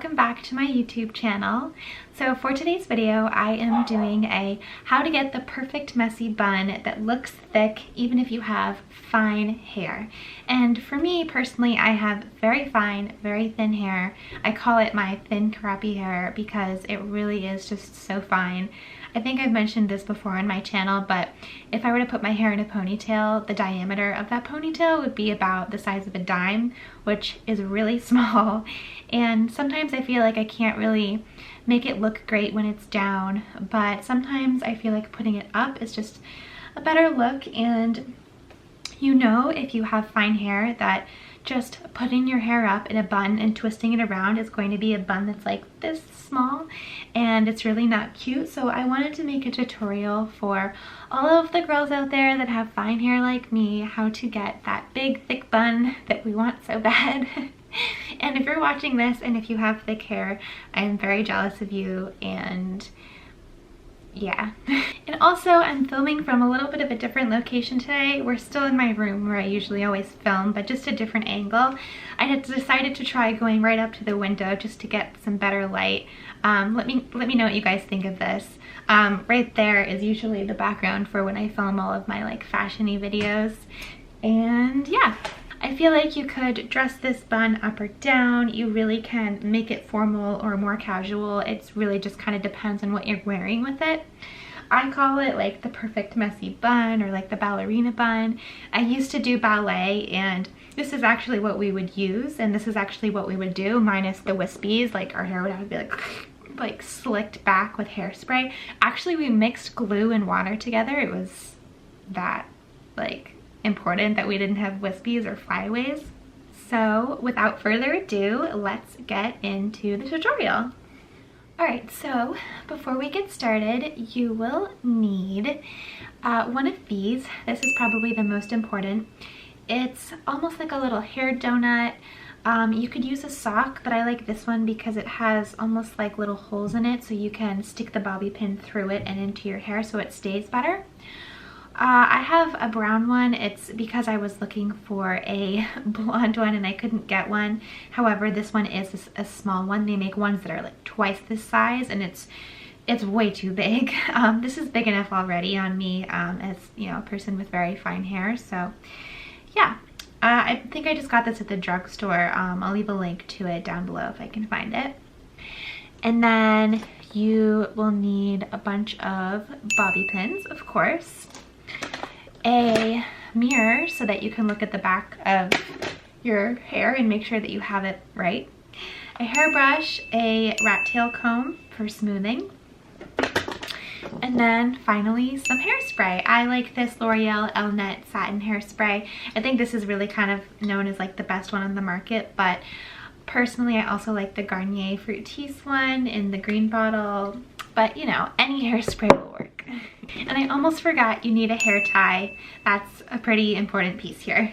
welcome back to my YouTube channel. So for today's video, I am doing a how to get the perfect messy bun that looks thick even if you have fine hair. And for me personally, I have very fine, very thin hair. I call it my thin crappy hair because it really is just so fine. I think I've mentioned this before on my channel, but if I were to put my hair in a ponytail, the diameter of that ponytail would be about the size of a dime, which is really small. And sometimes I feel like I can't really make it look great when it's down, but sometimes I feel like putting it up is just a better look. And you know, if you have fine hair, that just putting your hair up in a bun and twisting it around is going to be a bun that's like this small, and it's really not cute. So I wanted to make a tutorial for all of the girls out there that have fine hair like me, how to get that big thick bun that we want so bad. And if you're watching this and if you have thick hair, I am very jealous of you, and yeah. And also, I'm filming from a little bit of a different location today. We're still in my room where I usually always film, but just a different angle. I had decided to try going right up to the window just to get some better light. Let me know what you guys think of this. Right there is usually the background for when I film all of my like fashion-y videos. And yeah, I feel like you could dress this bun up or down. You really can make it formal or more casual. It's really just kind of depends on what you're wearing with it. I call it like the perfect messy bun or like the ballerina bun. I used to do ballet, and this is actually what we would use, and this is actually what we would do minus the wispies. Like our hair would have to be like slicked back with hairspray. Actually, we mixed glue and water together. It was that like important that we didn't have wispies or flyaways. So without further ado, let's get into the tutorial. Alright, so before we get started, you will need one of these. This is probably the most important. It's almost like a little hair donut. You could use a sock, but I like this one because it has almost like little holes in it, so you can stick the bobby pin through it and into your hair so it stays better. I have a brown one. It's because I was looking for a blonde one and I couldn't get one. However, this one is a small one. They make ones that are like twice this size, and it's way too big. This is big enough already on me, as you know, a person with very fine hair. So yeah, I think I just got this at the drugstore. I'll leave a link to it down below if I can find it. And then you will need a bunch of bobby pins, of course, a mirror so that you can look at the back of your hair and make sure that you have it right, a hairbrush, a rat tail comb for smoothing, and then finally some hairspray. I like this L'Oreal Elnet satin hairspray. I think this is really kind of known as like the best one on the market, but personally I also like the Garnier Fructis one in the green bottle. But you know, any hairspray will work. And I almost forgot, you need a hair tie. That's a pretty important piece here.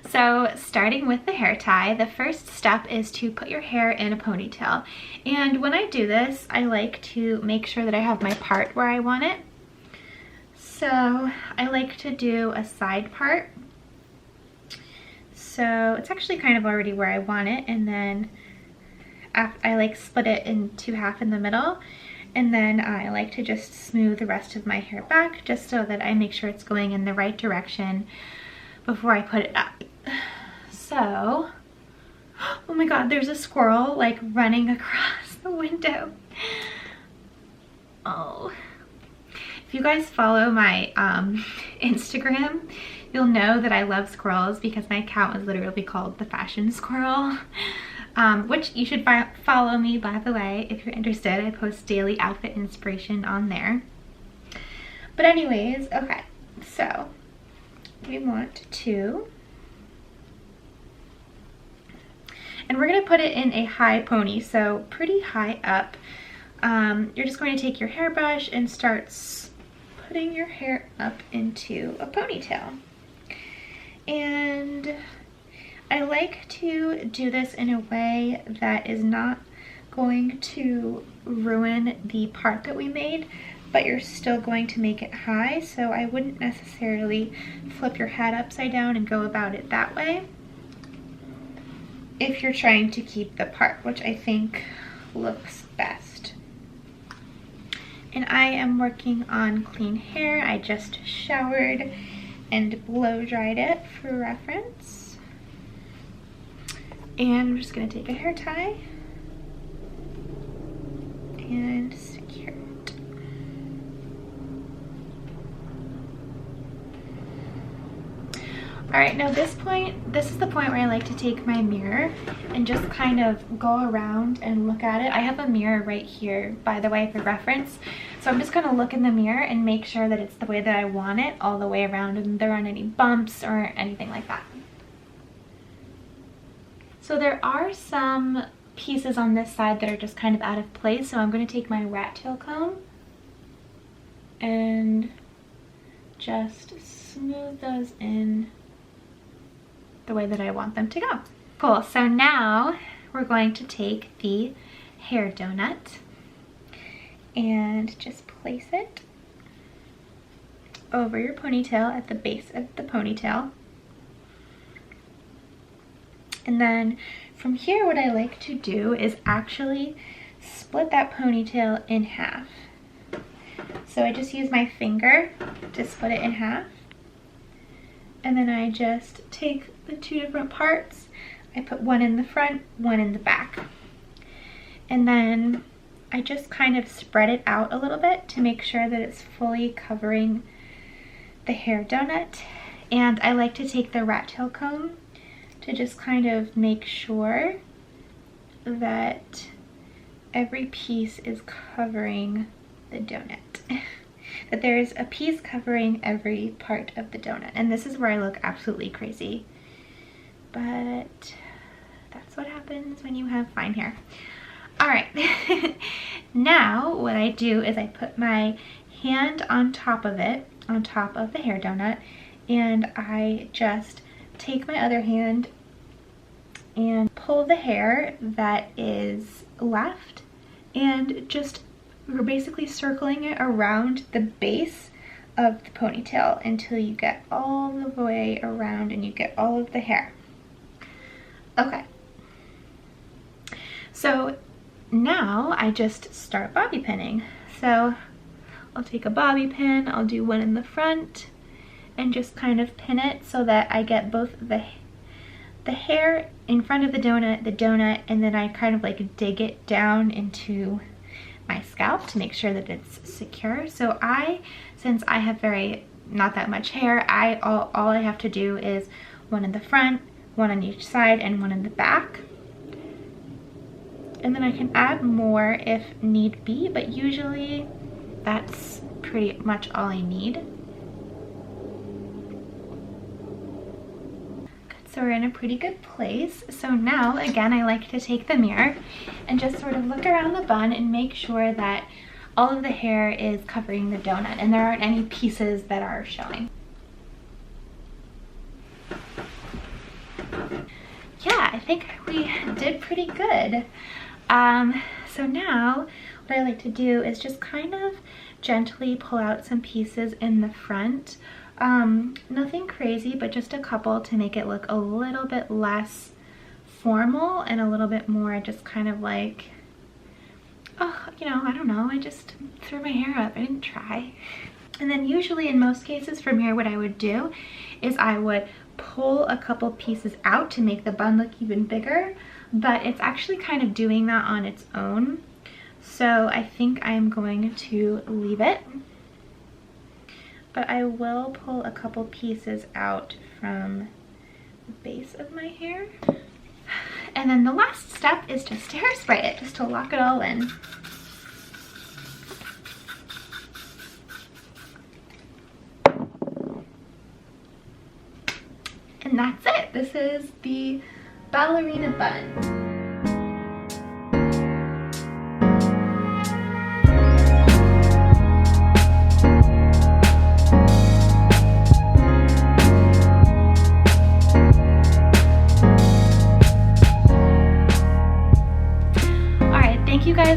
So starting with the hair tie, the first step is to put your hair in a ponytail. And when I do this, I like to make sure that I have my part where I want it. So I like to do a side part. So it's actually kind of already where I want it, and then I like split it into half in the middle, and then I like to just smooth the rest of my hair back just so that I make sure it's going in the right direction before I put it up. So, oh my god, there's a squirrel like running across the window. Oh. If you guys follow my Instagram, you'll know that I love squirrels because my account is literally called The Fashion Squirrel. Which you should follow me, by the way, if you're interested. I post daily outfit inspiration on there. But anyways, okay, so we want to, and we're gonna put it in a high pony, so pretty high up. You're just going to take your hairbrush and start putting your hair up into a ponytail. And I like to do this in a way that is not going to ruin the part that we made, but you're still going to make it high. So I wouldn't necessarily flip your head upside down and go about it that way. if you're trying to keep the part, which I think looks best. And I am working on clean hair. I just showered and blow dried it for reference. And I'm just gonna take a hair tie and secure it. All right, now this is the point where I like to take my mirror and just kind of go around and look at it. I have a mirror right here, by the way, for reference. So I'm just gonna look in the mirror and make sure that it's the way that I want it all the way around and there aren't any bumps or anything like that. So there are some pieces on this side that are just kind of out of place. So I'm gonna take my rat tail comb and just smooth those in the way that I want them to go. Cool, so now we're going to take the hair donut and just place it over your ponytail at the base of the ponytail. And then from here, what I like to do is actually split that ponytail in half. So I just use my finger to split it in half. And then I just take the two different parts. I put one in the front, one in the back. And then I just kind of spread it out a little bit to make sure that it's fully covering the hair donut. And I like to take the rat tail comb to just kind of make sure that every piece is covering the donut. That there's a piece covering every part of the donut. And this is where I look absolutely crazy. But that's what happens when you have fine hair. All right, now what I do is I put my hand on top of it, on top of the hair donut, and I just take my other hand and pull the hair that is left and just we're basically circling it around the base of the ponytail until you get all the way around and you get all of the hair. Okay. So now I just start bobby pinning. So I'll take a bobby pin, I'll do one in the front and just kind of pin it so that I get both the hair in front of the donut, and then I kind of like dig it down into my scalp to make sure that it's secure. So since I have not that much hair, all I have to do is one in the front, one on each side, and one in the back. And then I can add more if need be, but usually that's pretty much all I need. So we're in a pretty good place. So now, again, I like to take the mirror and just sort of look around the bun and make sure that all of the hair is covering the donut and there aren't any pieces that are showing. Yeah, I think we did pretty good. So now what I like to do is just kind of gently pull out some pieces in the front. Nothing crazy, but just a couple to make it look a little bit less formal and a little bit more just kind of like, oh, you know, I don't know, I just threw my hair up, I didn't try. And then usually in most cases from here, what I would do is I would pull a couple pieces out to make the bun look even bigger, but it's actually kind of doing that on its own. So I think I'm going to leave it. But I will pull a couple pieces out from the base of my hair. And then the last step is just to hairspray it, just to lock it all in. And that's it. This is the ballerina bun.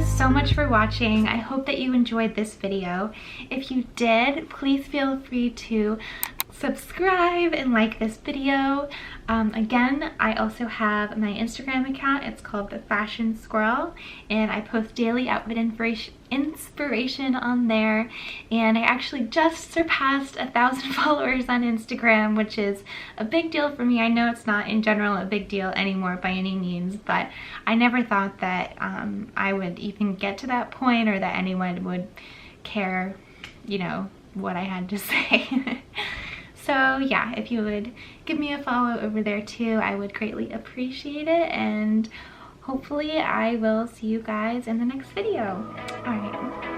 So much for watching. I hope that you enjoyed this video. If you did, please feel free to subscribe and like this video. Again, I also have my Instagram account. It's called The Fashion Squirrel, and I post daily outfit inspiration on there. And I actually just surpassed 1,000 followers on Instagram, which is a big deal for me. I know it's not in general a big deal anymore by any means, but I never thought that I would even get to that point, or that anyone would care, you know, what I had to say. So yeah, if you would give me a follow over there too, I would greatly appreciate it, and hopefully I will see you guys in the next video. All right.